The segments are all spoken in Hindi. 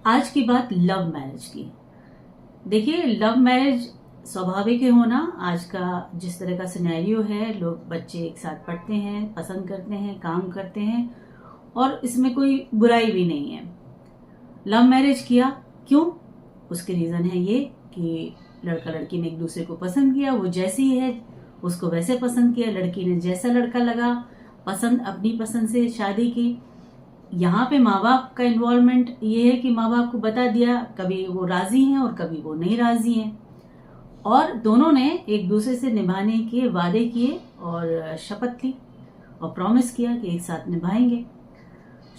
आज की बात लव मैरिज की। देखिए, लव मैरिज स्वाभाविक है होना। आज का जिस तरह का सिनेरियो है, लोग बच्चे एक साथ पढ़ते हैं, पसंद करते हैं, काम करते हैं और इसमें कोई बुराई भी नहीं है। लव मैरिज किया क्यों? उसके रीजन है ये कि लड़का लड़की ने एक दूसरे को पसंद किया, वो जैसी है उसको वैसे पसंद किया, लड़की ने जैसा लड़का लगा पसंद, अपनी पसंद से शादी की। यहाँ पे माँ बाप का इन्वॉल्वमेंट ये है कि माँ बाप को बता दिया, कभी वो राजी हैं और कभी वो नहीं राजी हैं, और दोनों ने एक दूसरे से निभाने के वादे किए और शपथ ली और प्रॉमिस किया कि एक साथ निभाएंगे।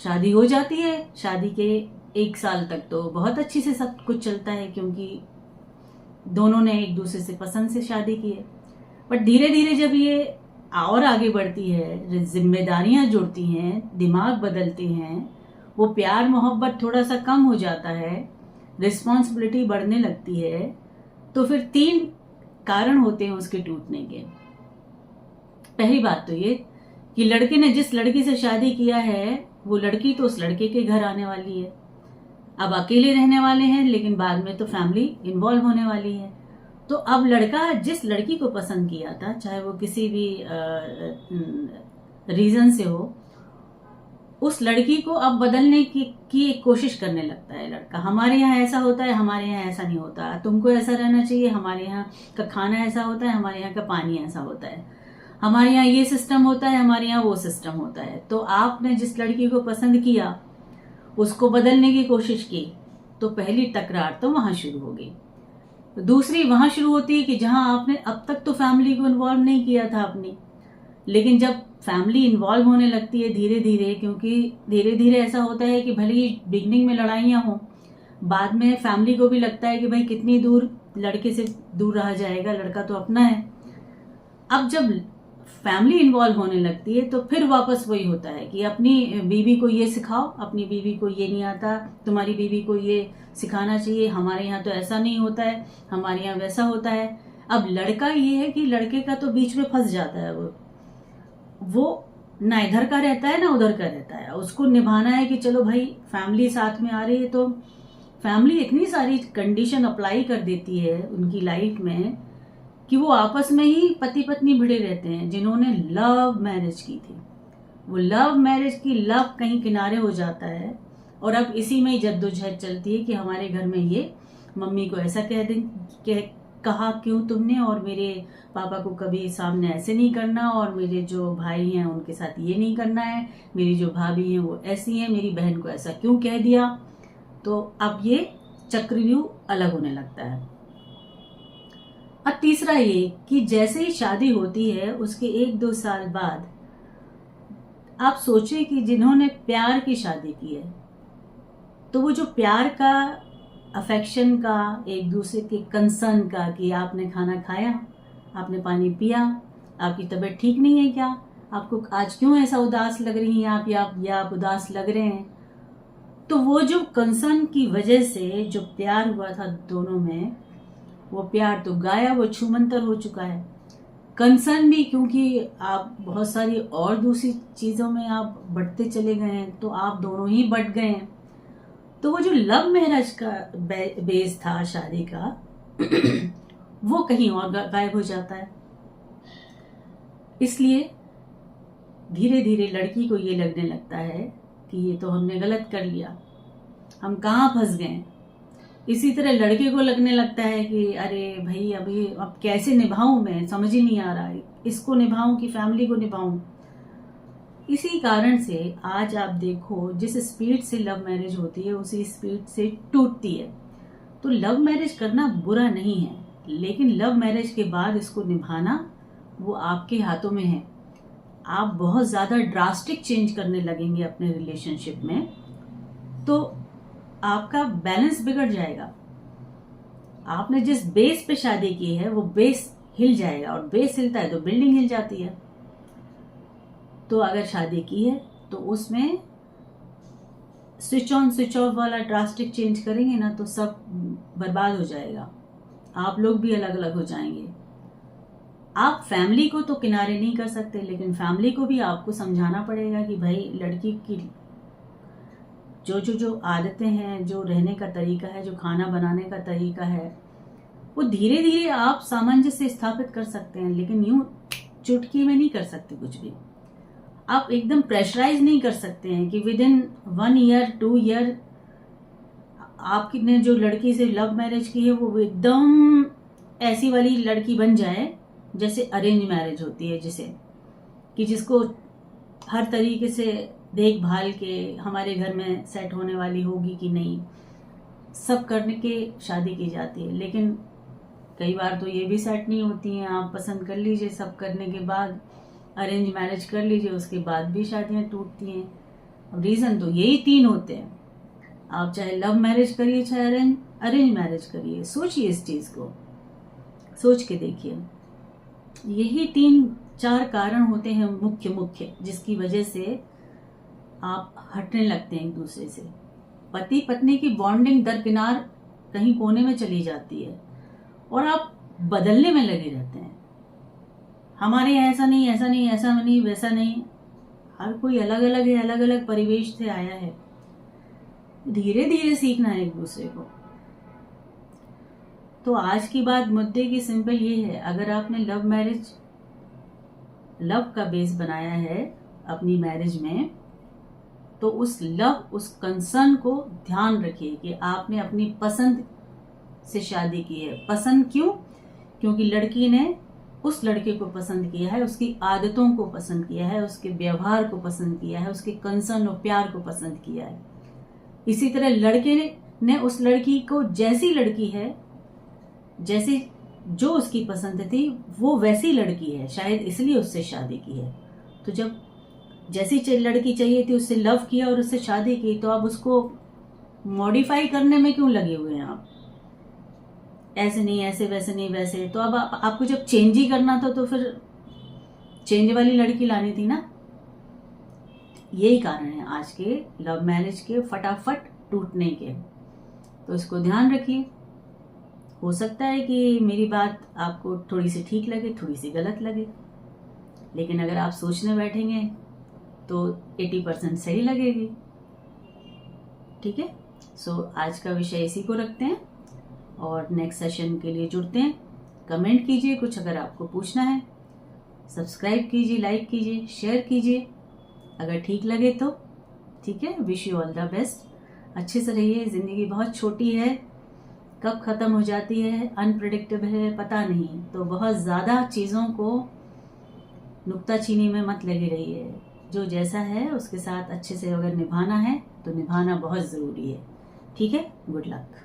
शादी हो जाती है। शादी के 1 साल तक तो बहुत अच्छी से सब कुछ चलता है क्योंकि दोनों ने एक दूसरे से पसंद से शादी की है। बट धीरे धीरे जब ये और आगे बढ़ती है, जिम्मेदारियां जुड़ती हैं, दिमाग बदलते हैं, वो प्यार मोहब्बत थोड़ा सा कम हो जाता है, रिस्पॉन्सिबिलिटी बढ़ने लगती है, तो फिर 3 कारण होते हैं उसके टूटने के। पहली बात तो ये कि लड़के ने जिस लड़की से शादी किया है वो लड़की तो उस लड़के के घर आने वाली है। अब अकेले रहने वाले हैं, लेकिन बाद में तो फैमिली इन्वॉल्व होने वाली है। तो अब लड़का जिस लड़की को पसंद किया था, चाहे वो किसी भी रीजन से हो, उस लड़की को अब बदलने की एक कोशिश करने लगता है लड़का। हमारे यहाँ ऐसा होता है, हमारे यहाँ ऐसा नहीं होता, तुमको ऐसा रहना चाहिए, हमारे यहाँ का खाना ऐसा होता है, हमारे यहाँ का पानी ऐसा होता है, हमारे यहाँ ये सिस्टम होता है, हमारे यहाँ वो सिस्टम होता है। तो आपने जिस लड़की को पसंद किया उसको बदलने की कोशिश की, तो पहली टकरार तो वहां शुरू होगी। दूसरी वहां शुरू होती है कि जहां आपने अब तक तो फैमिली को इन्वॉल्व नहीं किया था अपनी, लेकिन जब फैमिली इन्वॉल्व होने लगती है धीरे धीरे, क्योंकि धीरे धीरे ऐसा होता है कि भले ही बिगनिंग में लड़ाइयां हों, बाद में फैमिली को भी लगता है कि भाई कितनी दूर लड़के से दूर रहा जाएगा, लड़का तो अपना है। अब जब फैमिली इन्वॉल्व होने लगती है तो फिर वापस वही होता है कि अपनी बीवी को ये सिखाओ, अपनी बीवी को ये नहीं आता, तुम्हारी बीवी को ये सिखाना चाहिए, हमारे यहाँ तो ऐसा नहीं होता है, हमारे यहाँ वैसा होता है। अब लड़का ये है कि लड़के का तो बीच में फंस जाता है, वो ना इधर का रहता है ना उधर का रहता है। उसको निभाना है कि चलो भाई फैमिली साथ में आ रही है, तो फैमिली इतनी सारी कंडीशन अप्लाई कर देती है उनकी लाइफ में कि वो आपस में ही पति पत्नी भिड़े रहते हैं। जिन्होंने लव मैरिज की थी, वो लव मैरिज की लव कहीं किनारे हो जाता है और अब इसी में ही जद्दोजहद चलती है कि हमारे घर में ये मम्मी को ऐसा कहा क्यों तुमने, और मेरे पापा को कभी सामने ऐसे नहीं करना, और मेरे जो भाई हैं उनके साथ ये नहीं करना है, मेरी जो भाभी हैं वो ऐसी हैं, मेरी बहन को ऐसा क्यों कह दिया। तो अब ये चक्रव्यूह अलग होने लगता है। अब तीसरा ये कि जैसे ही शादी होती है उसके 1-2 साल बाद आप सोचें कि जिन्होंने प्यार की शादी की है, तो वो जो प्यार का, अफेक्शन का, एक दूसरे के कंसर्न का कि आपने खाना खाया, आपने पानी पिया, आपकी तबीयत ठीक नहीं है क्या, आपको आज क्यों ऐसा उदास लग रही हैं आप, या आप उदास लग रहे हैं, तो वो जो कंसर्न की वजह से जो प्यार हुआ था दोनों में, वो प्यार तो गायब, वो छूमंतर हो चुका है। कंसर्न भी, क्योंकि आप बहुत सारी और दूसरी चीजों में आप बढ़ते चले गए हैं, तो आप दोनों ही बढ़ गए हैं। तो वो जो लव मैरिज का बेस था शादी का वो कहीं और गायब हो जाता है। इसलिए धीरे धीरे लड़की को ये लगने लगता है कि ये तो हमने गलत कर लिया, हम कहाँ फंस गए। इसी तरह लड़के को लगने लगता है कि अरे भाई अभी अब कैसे निभाऊं, मैं समझ ही नहीं आ रहा है, इसको निभाऊं कि फैमिली को निभाऊं। इसी कारण से आज आप देखो जिस स्पीड से लव मैरिज होती है उसी स्पीड से टूटती है। तो लव मैरिज करना बुरा नहीं है, लेकिन लव मैरिज के बाद इसको निभाना वो आपके हाथों में है। आप बहुत ज्यादा ड्रास्टिक चेंज करने लगेंगे अपने रिलेशनशिप में तो आपका बैलेंस बिगड़ जाएगा। आपने जिस बेस पे शादी की है वो बेस हिल जाएगा, और बेस हिलता है तो बिल्डिंग हिल जाती है। तो अगर शादी की है तो उसमें स्विच ऑन स्विच ऑफ वाला ड्रास्टिक चेंज करेंगे ना तो सब बर्बाद हो जाएगा, आप लोग भी अलग अलग हो जाएंगे। आप फैमिली को तो किनारे नहीं कर सकते, लेकिन फैमिली को भी आपको समझाना पड़ेगा कि भाई लड़की की जो आदतें हैं, जो रहने का तरीका है, जो खाना बनाने का तरीका है, वो धीरे धीरे आप सामंजस्य स्थापित कर सकते हैं, लेकिन यूं चुटकी में नहीं कर सकते कुछ भी। आप एकदम प्रेशराइज नहीं कर सकते हैं कि विद इन 1 ईयर 2 ईयर आपने जो लड़की से लव मैरिज की है वो एकदम ऐसी वाली लड़की बन जाए जैसे अरेंज मैरिज होती है, जिसे कि जिसको हर तरीके से देखभाल के हमारे घर में सेट होने वाली होगी कि नहीं, सब करने के शादी की जाती है। लेकिन कई बार तो ये भी सेट नहीं होती हैं। आप पसंद कर लीजिए, सब करने के बाद अरेंज मैरिज कर लीजिए, उसके बाद भी शादियां टूटती हैं। अब रीज़न तो यही 3 होते हैं। आप चाहे लव मैरिज करिए, चाहे अरेंज मैरिज करिए, सोचिए इस चीज़ को, सोच के देखिए। यही 3-4 कारण होते हैं मुख्य, जिसकी वजह से आप हटने लगते हैं एक दूसरे से। पति पत्नी की बॉन्डिंग दरकिनार कहीं कोने में चली जाती है और आप बदलने में लगे रहते हैं। हमारे यहाँ ऐसा नहीं, ऐसा नहीं, ऐसा नहीं, वैसा नहीं। हर कोई अलग अलग है, अलग अलग परिवेश से आया है। धीरे धीरे सीखना है एक दूसरे को। तो आज की बात मुद्दे की सिंपल ये है, अगर आपने लव का बेस बनाया है अपनी मैरिज में, तो उस कंसर्न को ध्यान रखिए कि आपने अपनी पसंद से शादी की है। पसंद क्यों? क्योंकि लड़की ने उस लड़के को पसंद किया है, उसकी आदतों को पसंद किया है, उसके व्यवहार को पसंद किया है, उसके कंसर्न और प्यार को पसंद किया है। इसी तरह लड़के ने उस लड़की को जैसी लड़की है, जैसी जो उसकी पसंद थी, वो वैसी लड़की है, शायद इसलिए उससे शादी की है। तो जब जैसी लड़की चाहिए थी उससे लव किया और उससे शादी की, तो अब उसको मॉडिफाई करने में क्यों लगे हुए हैं आप? ऐसे नहीं, ऐसे, वैसे नहीं, वैसे। तो अब आपको जब चेंज ही करना था तो फिर चेंज वाली लड़की लानी थी ना। यही कारण है आज के लव मैरिज के फटाफट टूटने के। तो इसको ध्यान रखिए। हो सकता है कि मेरी बात आपको थोड़ी सी ठीक लगे, थोड़ी सी गलत लगे, लेकिन अगर आप सोचने बैठेंगे तो 80% सही लगेगी। ठीक है। सो आज का विषय इसी को रखते हैं और नेक्स्ट सेशन के लिए जुड़ते हैं। कमेंट कीजिए कुछ अगर आपको पूछना है, सब्सक्राइब कीजिए, लाइक कीजिए, शेयर कीजिए अगर ठीक लगे तो। ठीक है। Wish you all the best. अच्छे से रहिए। जिंदगी बहुत छोटी है, कब खत्म हो जाती है अनप्रेडिक्टेबल है, पता नहीं। तो बहुत ज़्यादा चीज़ों को नुक्ताचीनी में मत लगे रहिए। जो जैसा है उसके साथ अच्छे से अगर निभाना है तो निभाना बहुत ज़रूरी है। ठीक है। Good luck.